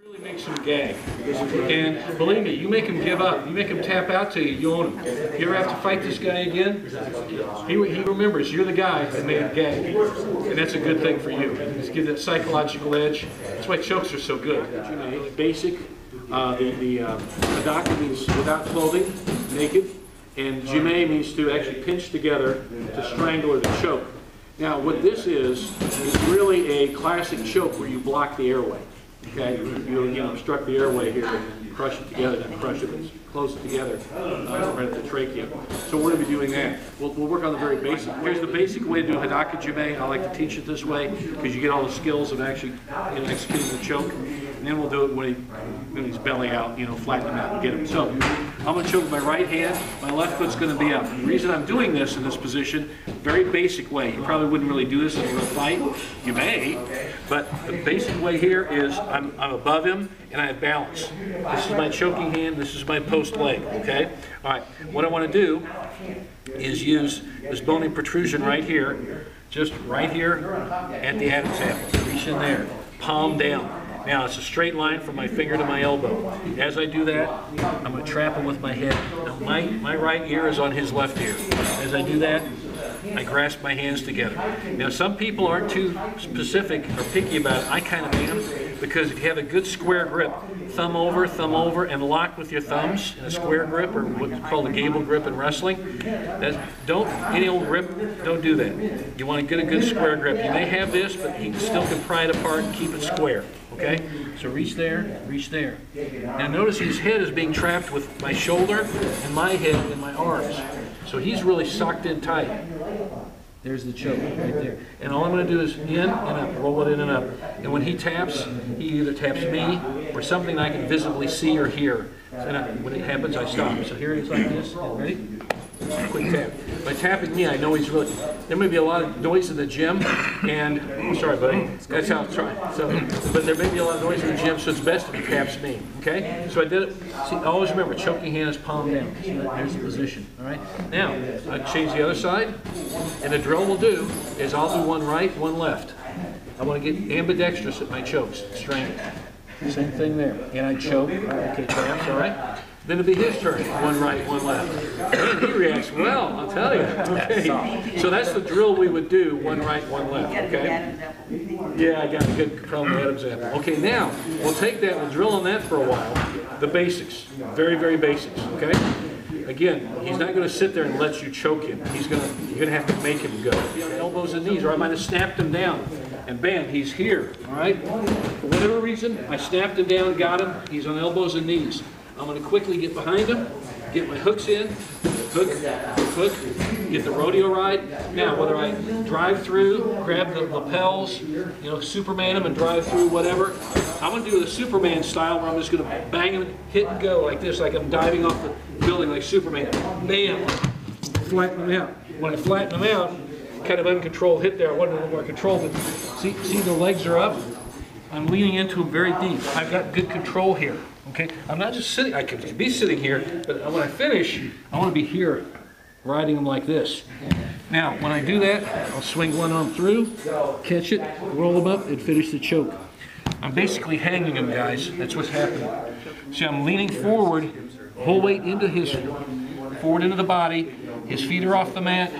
Really makes him gag. And believe me, you make him give up. You make him tap out to you, you own him. If you ever have to fight this guy again, he remembers you're the guy that made him gag. And that's a good thing for you. Just give that psychological edge. That's why chokes are so good. Basic, the Hadaka means without clothing, naked. And Jime means to actually pinch together, to strangle or to choke. Now what this is really a classic choke where you block the airway. Okay, you obstruct the airway here and crush it together, and crush it and close it together right at the trachea. So we're going to be doing that. We'll work on the very basic. Here's the basic way to do Hadaka Jime. I like to teach it this way because you get all the skills of actually executing the choke. And then we'll do it when he's belly out, flatten him out and get him. So I'm going to choke with my right hand. My left foot's going to be up. The reason I'm doing this in this position, very basic way. You probably wouldn't really do this in a fight. You may, but the basic way here is I'm above him and I have balance. This is my choking hand. This is my post leg. Okay. All right. What I want to do is use this bony protrusion right here, just right here at the Adam's apple. Reach in there, palm down. Now it's a straight line from my finger to my elbow. As I do that, I'm going to trap him with my head. Now my right ear is on his left ear. As I do that, I grasp my hands together. Now some people aren't too specific or picky about it. I kind of am, because if you have a good square grip, thumb over, and lock with your thumbs in a square grip, or what's called a gable grip in wrestling. Any old grip, don't do that. You want to get a good square grip. You may have this, but you still can pry it apart and keep it square. Okay? So reach there, reach there. Now notice his head is being trapped with my shoulder and my head and my arms. So he's really socked in tight. There's the choke right there. And all I'm going to do is in and up, roll it in and up. And when he taps, he either taps me or something I can visibly see or hear. And when it happens, I stop. So here he's like this. Ready? Quick tap. By tapping me, I know he's really. There may be a lot of noise in the gym, and sorry, buddy. That's how I'll try. So, but there may be a lot of noise in the gym, so it's best if he taps me. Okay? So I did it. See, always remember, choking hand is palm down. So there's the position. All right. Now I change the other side, and the drill we'll do is I'll do one right, one left. I want to get ambidextrous at my chokes, strangle. Same thing there. And I choke. Okay, taps. All right. Then it'll be his turn. One right, one left. And he reacts well, I'll tell you. Okay. So that's the drill we would do, one right, one left. Okay? Yeah, I got a good problem with Adam's apple. Okay, now we'll take that, we'll drill on that for a while. The basics. Very, very basics. Okay? Again, he's not going to sit there and let you choke him. You're going to have to make him go. Elbows and knees, or I might have snapped him down. And bam, he's here. All right? For whatever reason, I snapped him down, got him. He's on elbows and knees. I'm going to quickly get behind him, get my hooks in, hook, get the rodeo ride. Now, whether I drive through, grab the lapels, Superman him and drive through, whatever, I'm going to do the Superman style where I'm just going to bang him, hit and go like this, like I'm diving off the building like Superman. Bam! Flatten him out. When I flatten him out, kind of uncontrolled hit there. I wanted a little more control, but see the legs are up. I'm leaning into him very deep. I've got good control here. Okay, I'm not just sitting, I could be sitting here, but when I finish, I want to be here, riding them like this. Now, when I do that, I'll swing one arm through, catch it, roll them up, and finish the choke. I'm basically hanging him, guys. That's what's happening. See, I'm leaning forward, whole weight into forward into the body, his feet are off the mat,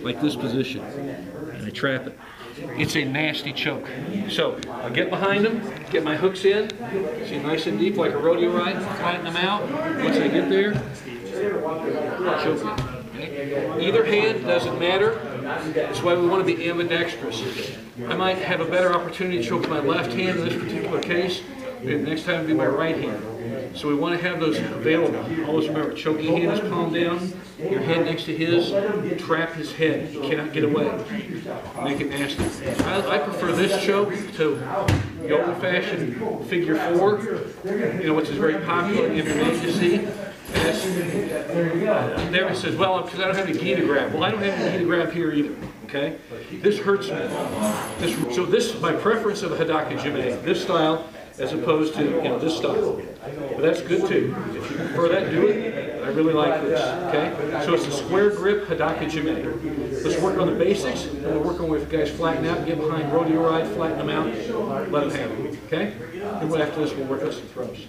like this position, and I trap it. It's a nasty choke. So I'll get behind him, get my hooks in, see nice and deep like a rodeo ride, flatten them out. Once I get there, choke him. Okay? Either hand doesn't matter. That's why we want to be ambidextrous. I might have a better opportunity to choke my left hand in this particular case. Next time it'll be my right hand. So we want to have those available. Always remember, choking hand is palm down, your head next to his, trap his head. He cannot get away. Make it nasty. I prefer this choke to the old-fashioned figure four, which is very popular in Indonesia. There it says, well, because I don't have any gi to grab. Well, I don't have any gi to grab here either. Okay? This hurts me. So this is my preference of a Hadaka Jime. This style, as opposed to this style. But that's good too. If you prefer that, do it. I really like this, okay? So it's a square grip Hadaka Jime. Let's work on the basics, and we'll work on with guys flatten out, get behind rodeo ride, flatten them out, let them have it, okay? And after this, we'll work on some throws.